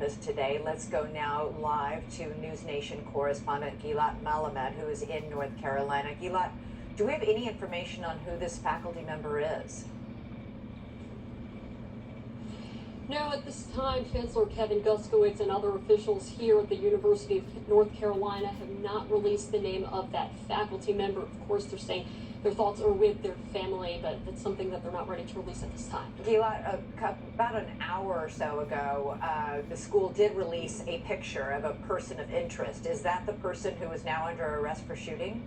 campus today. Let's go now live to NewsNation correspondent Gilad Malamed, who is in North Carolina. Gilad, do we have any information on who this faculty member is? No, at this time, Chancellor Kevin Guskowitz and other officials here at the University of North Carolina have not released the name of that faculty member. Of course, they're saying their thoughts are with their family, but that's something that they're not ready to release at this time. Gilad, about an hour or so ago, the school did release a picture of a person of interest. Is that the person who is now under arrest for shooting?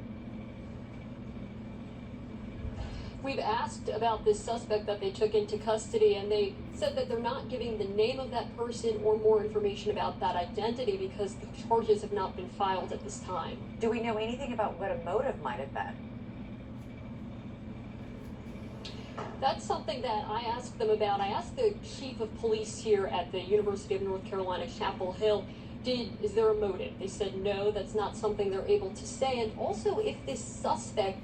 We've asked about this suspect that they took into custody, and they said that they're not giving the name of that person or more information about that identity because the charges have not been filed at this time. Do we know anything about what a motive might have been? That's something that I asked them about. I asked the chief of police here at the University of North Carolina, Chapel Hill, is there a motive? They said no, that's not something they're able to say. And also, if this suspect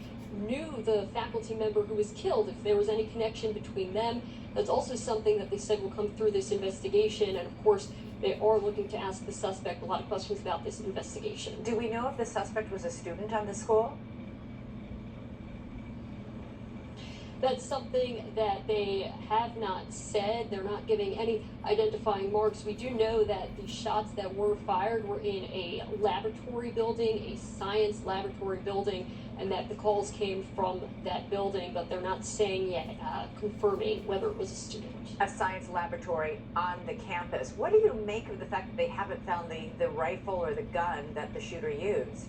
knew the faculty member who was killed, if there was any connection between them, that's also something that they said will come through this investigation. And of course, they are looking to ask the suspect a lot of questions about this investigation. Do we know if the suspect was a student on the school? That's something that they have not said. They're not giving any identifying marks. We do know that the shots that were fired were in a laboratory building, a science laboratory building, and that the calls came from that building, but they're not saying yet, confirming whether it was a student. A science laboratory on the campus. What do you make of the fact that they haven't found the rifle or the gun that the shooter used?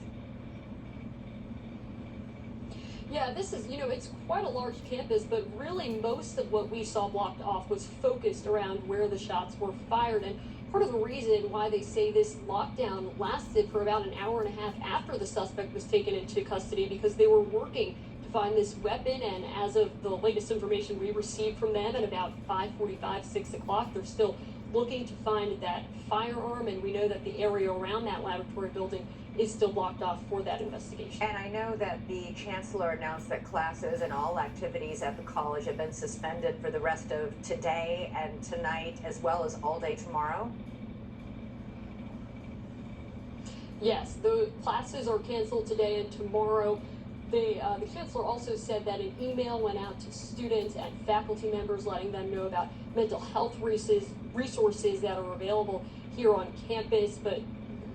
Yeah, this is, it's quite a large campus, but really most of what we saw blocked off was focused around where the shots were fired. And part of the reason why they say this lockdown lasted for about an hour and a half after the suspect was taken into custody, because they were working to find this weapon. And as of the latest information we received from them at about 5:45, 6 o'clock, they're still looking to find that firearm. And we know that the area around that laboratory building is still blocked off for that investigation. And I know that the chancellor announced that classes and all activities at the college have been suspended for the rest of today and tonight, as well as all day tomorrow. Yes, the classes are canceled today and tomorrow. The chancellor also said that an email went out to students and faculty members letting them know about mental health resources that are available here on campus. But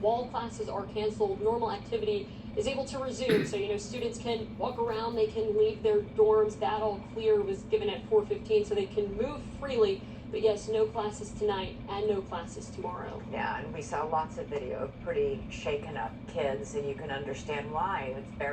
while classes are canceled, normal activity is able to resume. So, students can walk around, they can leave their dorms. That all clear was given at 4:15, so they can move freely. But yes, no classes tonight and no classes tomorrow. Yeah, and we saw lots of video of pretty shaken up kids, and you can understand why. It's very